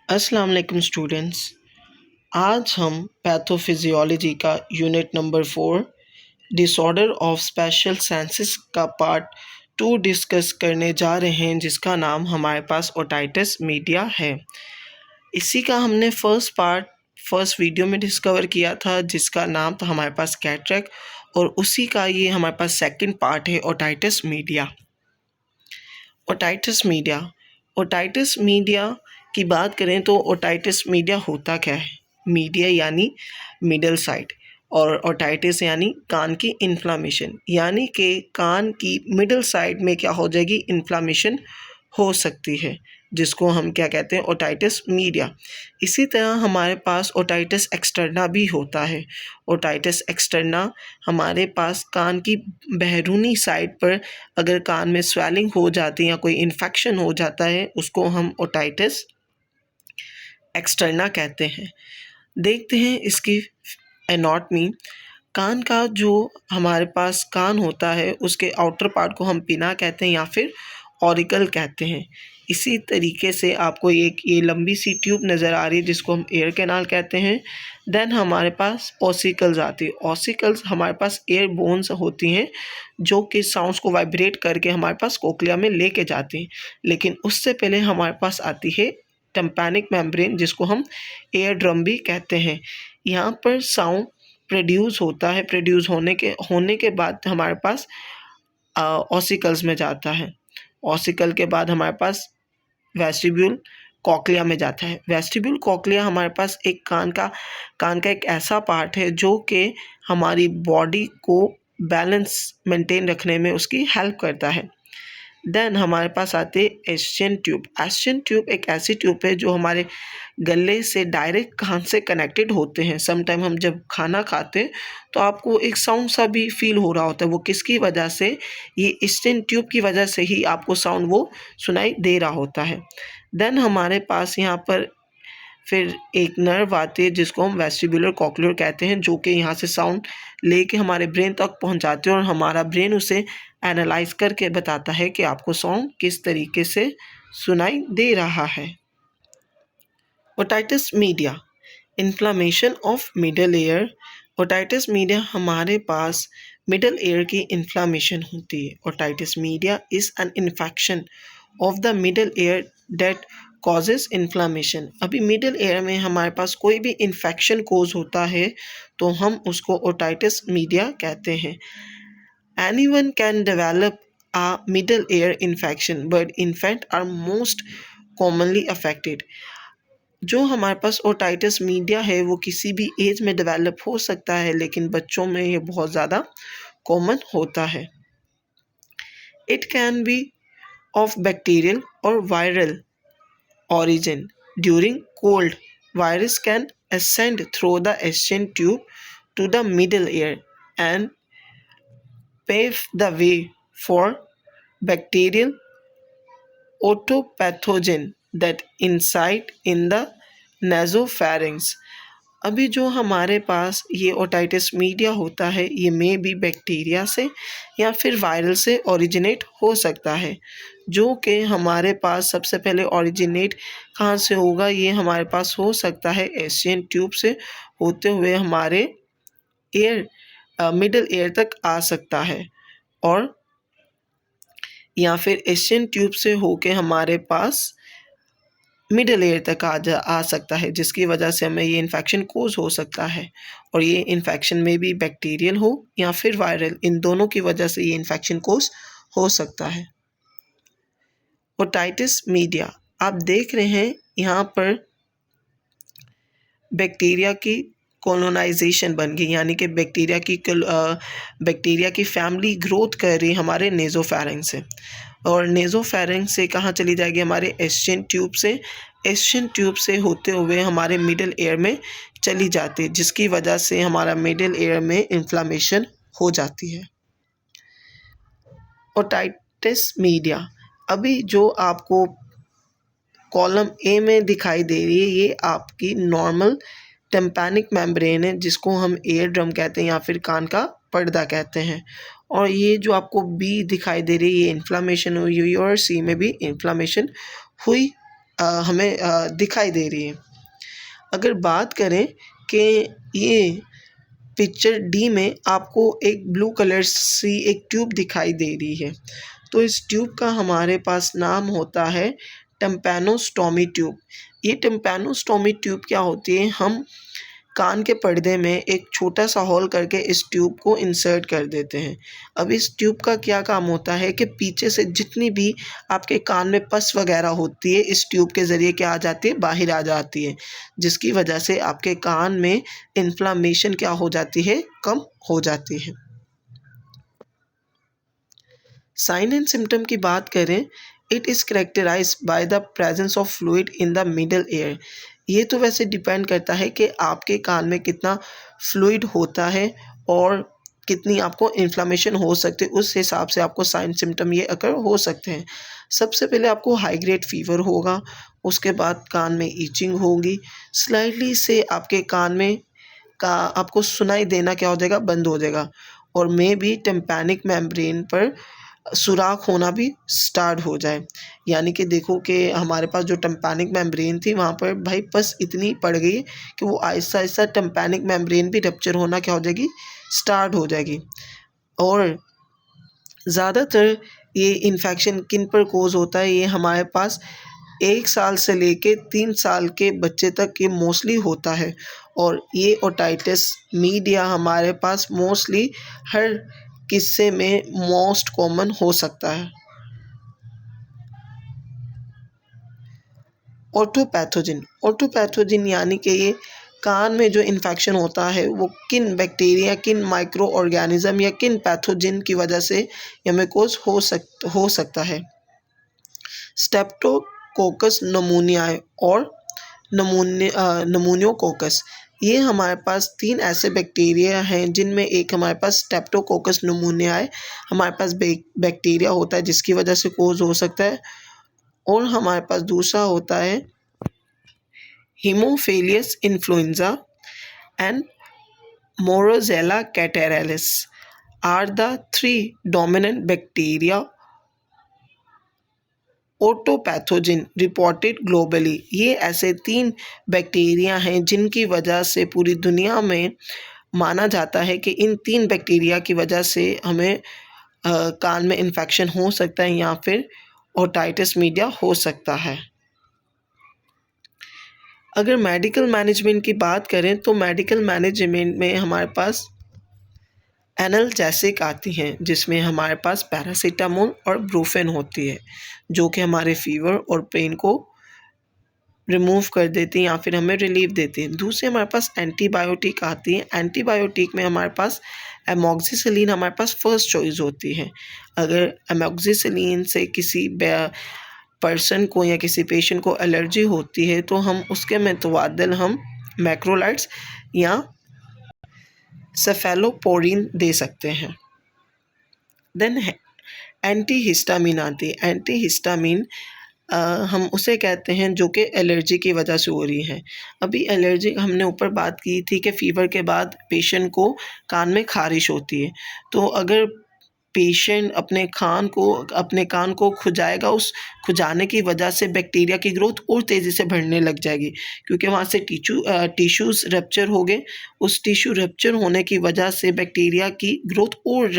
अस्सलाम वालेकुम स्टूडेंट्स। आज हम पैथोफिजियोलॉजी का unit number 4 disorder of special senses का पार्ट 2 डिस्कस करने जा रहे हैं, जिसका नाम हमारे पास ओटाइटिस मीडिया है। इसी का हमने फर्स्ट वीडियो में डिस्कवर किया था, जिसका नाम था हमारे पास कैटरेक्ट, और उसी का ये हमारे पास सेकंड पार्ट है ओटाइटिस मीडिया। ओटाइटिस मीडिया की बात करें तो ओटाइटिस मीडिया होता क्या है। मीडिया यानी मिडल साइड, और ओटाइटिस यानी कान की इन्फ्लामेशन, यानी कि कान की मिडल साइड में क्या हो जाएगी, इन्फ्लामेशन हो सकती है, जिसको हम क्या कहते हैं, ओटाइटिस मीडिया। इसी तरह हमारे पास ओटाइटिस एक्सटर्ना भी होता है। ओटाइटिस एक्सटर्ना हमारे पास कान की बहरूनी साइड पर अगर कान में स्वेलिंग हो जाती है या कोई इन्फेक्शन हो जाता है, उसको हम ओटाइटिस एक्सटर्ना कहते हैं। देखते हैं इसकी एनाटॉमी। कान का जो हमारे पास कान होता है, उसके आउटर पार्ट को हम पिना कहते हैं या फिर ऑरिकल कहते हैं। इसी तरीके से आपको एक ये लंबी सी ट्यूब नज़र आ रही है, जिसको हम एयर कैनाल कहते हैं। देन हमारे पास ऑसिकल्स आती है। ऑसिकल्स हमारे पास एयर बोन्स होती हैं, जो कि साउंड्स को वाइब्रेट करके हमारे पास कोक्लिया में लेके जाती हैं। लेकिन उससे पहले हमारे पास आती है टिम्पैनिक मेम्ब्रेन, जिसको हम एयर ड्रम भी कहते हैं। यहाँ पर साउंड प्रोड्यूस होता है। प्रोड्यूस होने के बाद हमारे पास ऑसिकल्स में जाता है। ऑसिकल के बाद हमारे पास वेस्टिब्यूल कॉक्लिया में जाता है। वेस्टिब्यूल कॉक्लिया हमारे पास एक कान का एक ऐसा पार्ट है, जो कि हमारी बॉडी को बैलेंस मेंटेन रखने में उसकी हेल्प करता है। देन हमारे पास आते हैं एस्चियन ट्यूब। एस्चियन ट्यूब एक ऐसी ट्यूब है जो हमारे गले से डायरेक्ट कान से कनेक्टेड होते हैं। समटाइम हम जब खाना खाते हैं तो आपको एक साउंड सा भी फील हो रहा होता है। वो किसकी वजह से, ये एस्चियन ट्यूब की वजह से ही आपको साउंड वो सुनाई दे रहा होता है। देन हमारे पास यहाँ पर फिर एक नर्व आती है, जिसको हम वेस्टिबुलर कॉक्लियर कहते हैं, जो कि यहाँ से साउंड लेके हमारे ब्रेन तक पहुँचाते हैं, और हमारा ब्रेन उसे एनालाइज करके बताता है कि आपको साउंड किस तरीके से सुनाई दे रहा है। Otitis media, inflammation of middle ear. Otitis media हमारे पास मिडल ईयर की इन्फ्लामेशन होती है। Otitis media is an infection of the middle ear that causes inflammation. अभी मिडल ईयर में हमारे पास कोई भी इन्फेक्शन कोज होता है तो हम उसको ओटाइटिस मीडिया कहते हैं। Anyone can develop a middle ear infection, but infants are most commonly affected। जो हमारे पास ओटाइटिस मीडिया है वो किसी भी एज में डेवलप हो सकता है, लेकिन बच्चों में ये बहुत ज़्यादा कॉमन होता है। It can be of bacterial और viral origin. During cold, virus can ascend through the ascent tube to the middle ear and pave the way for bacterial autopathogen that inside in the nasopharynx। अभी जो हमारे पास ये otitis media होता है, ये में भी बैक्टीरिया से या फिर वायरल से ओरिजिनेट हो सकता है, जो कि हमारे पास सबसे पहले ओरिजिनेट कहाँ से होगा, ये हमारे पास हो सकता है एशियन ट्यूब से होते हुए हमारे मिडल एयर तक आ सकता है, और या फिर एशियन ट्यूब से होके हमारे पास मिडल एयर तक आ सकता है, जिसकी वजह से हमें ये इन्फेक्शन कोज हो सकता है। और ये इन्फेक्शन में भी बैक्टीरियल हो या फिर वायरल, इन दोनों की वजह से ये इन्फेक्शन कोज हो सकता है। ओटाइटिस मीडिया आप देख रहे हैं, यहाँ पर बैक्टीरिया की कॉलोनाइजेशन बन गई, यानी कि बैक्टीरिया की फैमिली ग्रोथ कर रही हमारे नेज़ोफैरिंक्स से, और नेज़ोफैरिंक्स से कहाँ चली जाएगी, हमारे एस्चियन ट्यूब से। एस्चियन ट्यूब से होते हुए हमारे मिडल एयर में चली जाती है, जिसकी वजह से हमारा मिडल एयर में इन्फ्लामेशन हो जाती है। ओटाइटिस मीडिया अभी जो आपको कॉलम ए में दिखाई दे रही है, ये आपकी नॉर्मल टिम्पैनिक मेम्ब्रेन है, जिसको हम एयर ड्रम कहते हैं या फिर कान का पर्दा कहते हैं। और ये जो आपको बी दिखाई दे रही है, ये इन्फ्लामेशन हुई हुई, और सी में भी इन्फ्लामेशन हुई हमें दिखाई दे रही है। अगर बात करें कि ये पिक्चर डी में आपको एक ब्लू कलर सी एक ट्यूब दिखाई दे रही है, तो इस ट्यूब का हमारे पास नाम होता है टिम्पैनोस्टोमी ट्यूब। ये टिम्पैनोस्टोमी ट्यूब क्या होती है, हम कान के पर्दे में एक छोटा सा होल करके इस ट्यूब को इंसर्ट कर देते हैं। अब इस ट्यूब का क्या काम होता है कि पीछे से जितनी भी आपके कान में पस वगैरह होती है इस ट्यूब के ज़रिए क्या आ जाती है, बाहर आ जाती है, जिसकी वजह से आपके कान में इन्फ्लामेशन क्या हो जाती है, कम हो जाती है। साइन एंड सिम्टम की बात करें, it is characterise by the presence of fluid in the middle ear. ये तो वैसे डिपेंड करता है कि आपके कान में कितना फ्लूइड होता है और कितनी आपको इन्फ्लामेशन हो सकती है, उस हिसाब से आपको साइन सिम्टम ये अकर हो सकते हैं। सबसे पहले आपको हाई ग्रेड फीवर होगा, उसके बाद कान में ईचिंग होगी, स्लाइटली से आपके कान में का आपको सुनाई देना क्या हो जाएगा, बंद हो जाएगा, और मे बी टिम्पैनिक मेम्ब्रेन पर सुराख होना भी स्टार्ट हो जाए। यानी कि देखो कि हमारे पास जो टिम्पैनिक मेम्ब्रेन थी वहाँ पर भाई पस इतनी पड़ गई कि वो आहिस्ता-आहिस्ता टिम्पैनिक मेम्ब्रेन भी रप्चर होना क्या हो जाएगी, स्टार्ट हो जाएगी। और ज़्यादातर ये इन्फेक्शन किन पर कोज़ होता है, ये हमारे पास 1 साल से लेके 3 साल के बच्चे तक ये मोस्टली होता है। और ये ओटाइटिस मीडिया हमारे पास मोस्टली हर किस्से में मोस्ट कॉमन हो सकता है। ऑटोपैथोजिन यानी कि ये कान में जो इन्फेक्शन होता है वो किन बैक्टीरिया, किन माइक्रो ऑर्गेनिज्म या किन पैथोजिन की वजह से हमें कोज हो सकता है। स्टेप्टोकोकस नमूनियाए और नमूनियोकोकस, ये हमारे पास 3 ऐसे बैक्टीरिया हैं जिनमें एक हमारे पास स्टेप्टोकोकस नमूनियाए हमारे पास बैक्टीरिया होता है जिसकी वजह से कोज हो सकता है, और हमारे पास दूसरा होता है haemophilus influenzae and moraxella catarrhalis are the 3 dominant bacteria otopathogen reported globally. ये ऐसे 3 बैक्टीरिया हैं जिनकी वजह से पूरी दुनिया में माना जाता है कि इन 3 बैक्टीरिया की वजह से हमें कान में इन्फेक्शन हो सकता है या फिर ओटाइटिस मीडिया हो सकता है। अगर मेडिकल मैनेजमेंट की बात करें तो मेडिकल मैनेजमेंट में हमारे पास एनाल्जेसिक आती हैं जिसमें हमारे पास पैरासीटामोल और ब्रूफेन होती है जो कि हमारे फीवर और पेन को रिमूव कर देती हैं या फिर हमें रिलीफ देती हैं। दूसरी हमारे पास एंटीबायोटिक आती है। एंटीबायोटिक में हमारे पास एमोक्सिसिलिन हमारे पास फर्स्ट चॉइस होती है। अगर एमोक्सिसिलिन से किसी पर्सन को या किसी पेशेंट को एलर्जी होती है तो हम उसके मुतबादिल हम मैक्रोलाइड्स या सेफेलोपोरिन दे सकते हैं। देन एंटीहिस्टामिन आती है। एंटीहिस्टामिन हम उसे कहते हैं जो कि एलर्जी की वजह से हो रही है। अभी एलर्जी हमने ऊपर बात की थी कि फ़ीवर के बाद पेशेंट को कान में ख़ारिश होती है, तो अगर पेशेंट अपने कान को खुजाएगा, उस खुजाने की वजह से बैक्टीरिया की ग्रोथ और तेज़ी से बढ़ने लग जाएगी क्योंकि वहाँ से टिश्यूज़ रप्चर हो गए। उस टिश्यू रप्चर होने की वजह से बैक्टीरिया की ग्रोथ और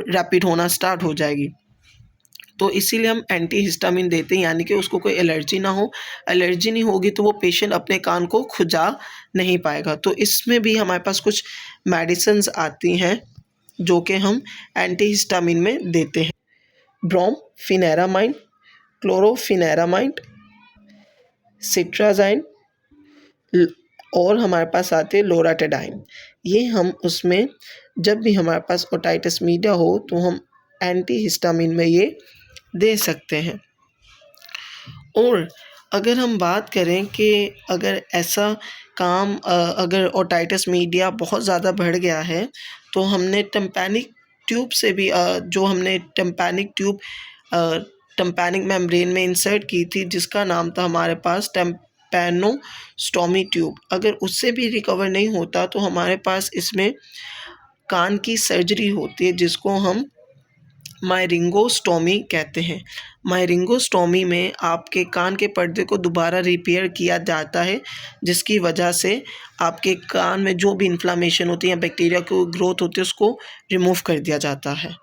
रैपिड होना स्टार्ट हो जाएगी। तो इसीलिए हम एंटीहिस्टामिन देते हैं, यानी कि उसको कोई एलर्जी ना हो। एलर्जी नहीं होगी तो वो पेशेंट अपने कान को खुजा नहीं पाएगा। तो इसमें भी हमारे पास कुछ मेडिसिन्स आती हैं जो कि हम एंटीहिस्टामिन में देते हैं। ब्रोमफेनिरामाइड, क्लोरोफेनिरामाइड, सिट्राज़ाइन और हमारे पास आते हैं लोराटाडाइन। ये हम उसमें जब भी हमारे पास ओटाइटिस मीडिया हो तो हम एंटीहिस्टामिन में ये दे सकते हैं। और अगर हम बात करें कि अगर ऐसा काम अगर ओटाइटिस मीडिया बहुत ज़्यादा बढ़ गया है तो हमने टिम्पैनिक ट्यूब से भी जो हमने टिम्पैनिक ट्यूब टिम्पैनिक मेम्ब्रेन में इंसर्ट की थी जिसका नाम था हमारे पास टिम्पैनोस्टोमी ट्यूब, अगर उससे भी रिकवर नहीं होता तो हमारे पास इसमें कान की सर्जरी होती है जिसको हम मायरिंगोस्टोमी कहते हैं। मायरिंगोस्टोमी में आपके कान के पर्दे को दोबारा रिपेयर किया जाता है, जिसकी वजह से आपके कान में जो भी इन्फ्लेमेशन होती है या बैक्टीरिया की ग्रोथ होती है उसको रिमूव कर दिया जाता है।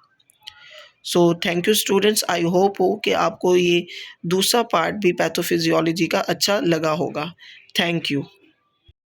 So thank you students, I hope हो कि आपको ये दूसरा पार्ट भी पैथोफिजियोलॉजी का अच्छा लगा होगा। Thank you.